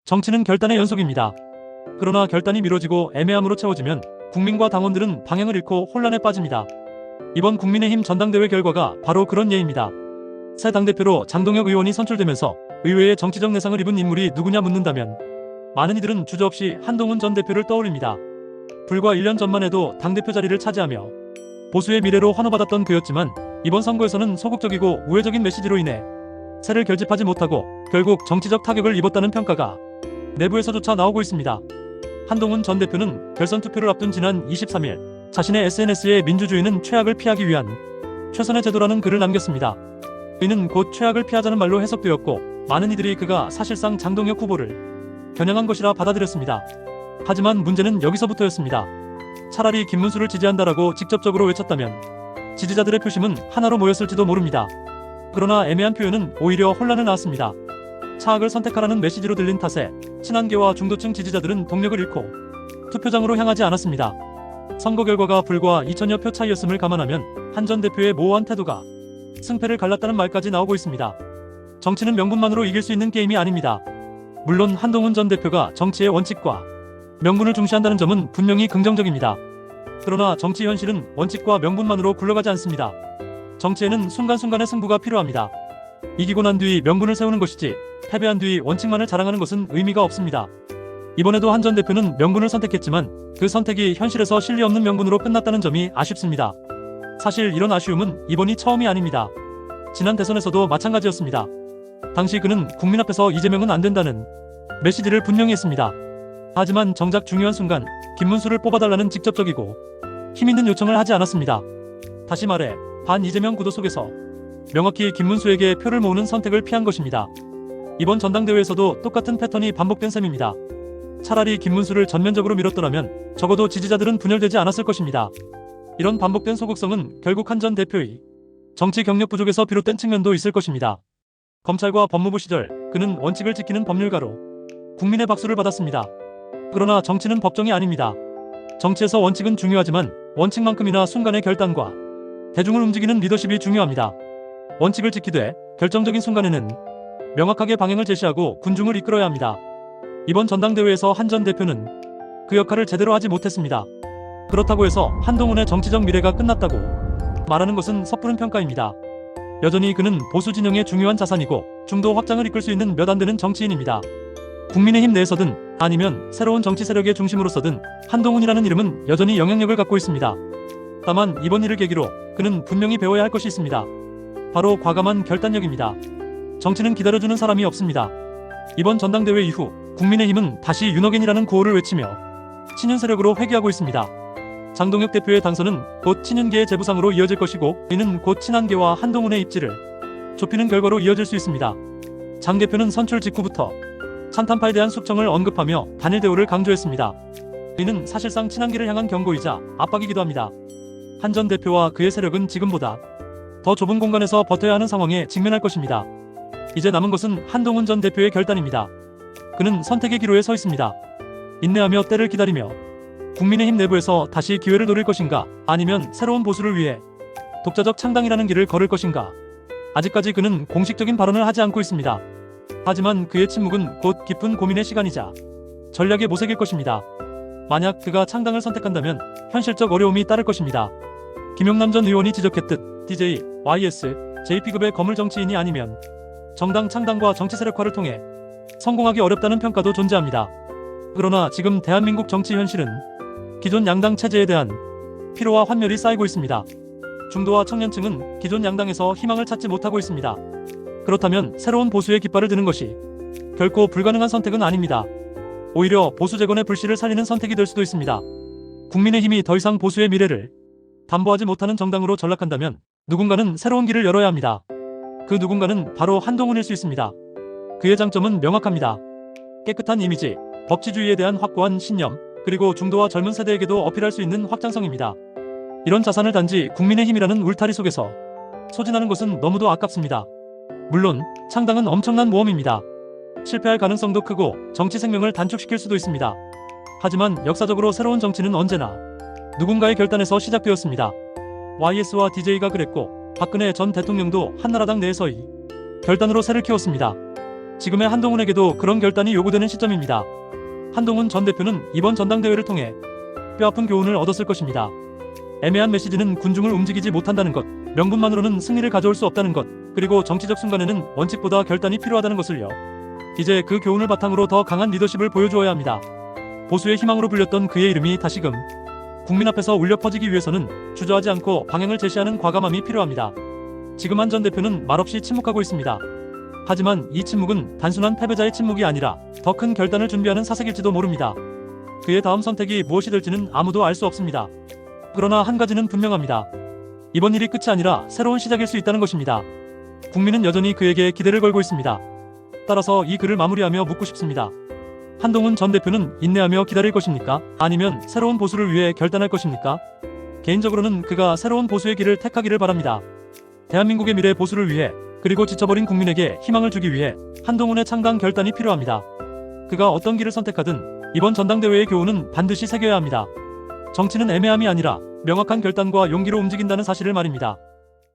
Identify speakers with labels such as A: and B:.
A: 정치는 결단의 연속입니다. 그러나 결단이 미뤄지고 애매함으로 채워지면 국민과 당원들은 방향을 잃고 혼란에 빠집니다. 이번 국민의힘 전당대회 결과가 바로 그런 예입니다. 새 당대표로 장동혁 의원이 선출되면서 의회의 정치적 내상을 입은 인물이 누구냐 묻는다면 많은 이들은 주저없이 한동훈 전 대표를 떠올립니다. 불과 1년 전만 해도 당대표 자리를 차지하며 보수의 미래로 환호받았던 그였지만 이번 선거에서는 소극적이고 우회적인 메시지로 인해 세를 결집하지 못하고 결국 정치적 타격을 입었다는 평가가 내부에서조차 나오고 있습니다. 한동훈 전 대표는 결선 투표를 앞둔 지난 23일 자신의 SNS에 민주주의는 최악을 피하기 위한 최선의 제도라는 글을 남겼습니다. 이는 곧 최악을 피하자는 말로 해석되었고 많은 이들이 그가 사실상 장동혁 후보를 겨냥한 것이라 받아들였습니다. 하지만 문제는 여기서부터였습니다. 차라리 김문수를 지지한다라고 직접적으로 외쳤다면 지지자들의 표심은 하나로 모였을지도 모릅니다. 그러나 애매한 표현은 오히려 혼란을 낳았습니다. 차악을 선택하라는 메시지로 들린 탓에 친한계와 중도층 지지자들은 동력을 잃고 투표장으로 향하지 않았습니다. 선거 결과가 불과 2천여 표 차이였음을 감안하면 한 전 대표의 모호한 태도가 승패를 갈랐다는 말까지 나오고 있습니다. 정치는 명분만으로 이길 수 있는 게임이 아닙니다. 물론 한동훈 전 대표가 정치의 원칙과 명분을 중시한다는 점은 분명히 긍정적입니다. 그러나 정치 현실은 원칙과 명분만으로 굴러가지 않습니다. 정치에는 순간순간의 승부가 필요합니다. 이기고 난 뒤 명분을 세우는 것이지 패배한 뒤 원칙만을 자랑하는 것은 의미가 없습니다. 이번에도 한 전 대표는 명분을 선택했지만 그 선택이 현실에서 실리 없는 명분으로 끝났다는 점이 아쉽습니다. 사실 이런 아쉬움은 이번이 처음이 아닙니다. 지난 대선에서도 마찬가지였습니다. 당시 그는 국민 앞에서 이재명은 안 된다는 메시지를 분명히 했습니다. 하지만 정작 중요한 순간 김문수를 뽑아달라는 직접적이고 힘있는 요청을 하지 않았습니다. 다시 말해 반 이재명 구도 속에서 명확히 김문수에게 표를 모으는 선택을 피한 것입니다. 이번 전당대회에서도 똑같은 패턴이 반복된 셈입니다. 차라리 김문수를 전면적으로 밀었더라면 적어도 지지자들은 분열되지 않았을 것입니다. 이런 반복된 소극성은 결국 한 전 대표의 정치 경력 부족에서 비롯된 측면도 있을 것입니다. 검찰과 법무부 시절 그는 원칙을 지키는 법률가로 국민의 박수를 받았습니다. 그러나 정치는 법정이 아닙니다. 정치에서 원칙은 중요하지만 원칙만큼이나 순간의 결단과 대중을 움직이는 리더십이 중요합니다. 원칙을 지키되 결정적인 순간에는 명확하게 방향을 제시하고 군중을 이끌어야 합니다. 이번 전당대회에서 한 전 대표는 그 역할을 제대로 하지 못했습니다. 그렇다고 해서 한동훈의 정치적 미래가 끝났다고 말하는 것은 섣부른 평가입니다. 여전히 그는 보수 진영의 중요한 자산이고 중도 확장을 이끌 수 있는 몇 안 되는 정치인입니다. 국민의힘 내에서든 아니면 새로운 정치 세력의 중심으로서든 한동훈이라는 이름은 여전히 영향력을 갖고 있습니다. 다만 이번 일을 계기로 그는 분명히 배워야 할 것이 있습니다. 바로 과감한 결단력입니다. 정치는 기다려주는 사람이 없습니다. 이번 전당대회 이후 국민의힘은 다시 윤호겐이라는 구호를 외치며 친윤 세력으로 회귀하고 있습니다. 장동혁 대표의 당선은 곧 친윤계의 재부상으로 이어질 것이고 이는 곧 친한계와 한동훈의 입지를 좁히는 결과로 이어질 수 있습니다. 장 대표는 선출 직후부터 찬탄파에 대한 숙청을 언급하며 단일 대우를 강조했습니다. 이는 사실상 친한계를 향한 경고이자 압박이기도 합니다. 한 전 대표와 그의 세력은 지금보다 더 좁은 공간에서 버텨야 하는 상황에 직면할 것입니다. 이제 남은 것은 한동훈 전 대표의 결단입니다. 그는 선택의 기로에 서 있습니다. 인내하며 때를 기다리며 국민의힘 내부에서 다시 기회를 노릴 것인가 아니면 새로운 보수를 위해 독자적 창당이라는 길을 걸을 것인가. 아직까지 그는 공식적인 발언을 하지 않고 있습니다. 하지만 그의 침묵은 곧 깊은 고민의 시간이자 전략의 모색일 것입니다. 만약 그가 창당을 선택한다면 현실적 어려움이 따를 것입니다. 김용남 전 의원이 지적했듯 DJ, YS, JP급의 거물 정치인이 아니면 정당 창당과 정치 세력화를 통해 성공하기 어렵다는 평가도 존재합니다. 그러나 지금 대한민국 정치 현실은 기존 양당 체제에 대한 피로와 환멸이 쌓이고 있습니다. 중도와 청년층은 기존 양당에서 희망을 찾지 못하고 있습니다. 그렇다면 새로운 보수의 깃발을 드는 것이 결코 불가능한 선택은 아닙니다. 오히려 보수 재건의 불씨를 살리는 선택이 될 수도 있습니다. 국민의힘이 더 이상 보수의 미래를 담보하지 못하는 정당으로 전락한다면 누군가는 새로운 길을 열어야 합니다. 그 누군가는 바로 한동훈일 수 있습니다. 그의 장점은 명확합니다. 깨끗한 이미지, 법치주의에 대한 확고한 신념, 그리고 중도와 젊은 세대에게도 어필할 수 있는 확장성입니다. 이런 자산을 단지 국민의힘이라는 울타리 속에서 소진하는 것은 너무도 아깝습니다. 물론 창당은 엄청난 모험입니다. 실패할 가능성도 크고 정치 생명을 단축시킬 수도 있습니다. 하지만 역사적으로 새로운 정치는 언제나 누군가의 결단에서 시작되었습니다. YS와 DJ가 그랬고 박근혜 전 대통령도 한나라당 내에서의 결단으로 새를 키웠습니다. 지금의 한동훈에게도 그런 결단이 요구되는 시점입니다. 한동훈 전 대표는 이번 전당대회를 통해 뼈아픈 교훈을 얻었을 것입니다. 애매한 메시지는 군중을 움직이지 못한다는 것, 명분만으로는 승리를 가져올 수 없다는 것, 그리고 정치적 순간에는 원칙보다 결단이 필요하다는 것을요. 이제 그 교훈을 바탕으로 더 강한 리더십을 보여주어야 합니다. 보수의 희망으로 불렸던 그의 이름이 다시금 국민 앞에서 울려 퍼지기 위해서는 주저하지 않고 방향을 제시하는 과감함이 필요합니다. 지금 한 전 대표는 말없이 침묵하고 있습니다. 하지만 이 침묵은 단순한 패배자의 침묵이 아니라 더 큰 결단을 준비하는 사색일지도 모릅니다. 그의 다음 선택이 무엇이 될지는 아무도 알 수 없습니다. 그러나 한 가지는 분명합니다. 이번 일이 끝이 아니라 새로운 시작일 수 있다는 것입니다. 국민은 여전히 그에게 기대를 걸고 있습니다. 따라서 이 글을 마무리하며 묻고 싶습니다. 한동훈 전 대표는 인내하며 기다릴 것입니까? 아니면 새로운 보수를 위해 결단할 것입니까? 개인적으로는 그가 새로운 보수의 길을 택하기를 바랍니다. 대한민국의 미래 보수를 위해, 그리고 지쳐버린 국민에게 희망을 주기 위해 한동훈의 창강 결단이 필요합니다. 그가 어떤 길을 선택하든 이번 전당대회의 교훈은 반드시 새겨야 합니다. 정치는 애매함이 아니라 명확한 결단과 용기로 움직인다는 사실을 말입니다.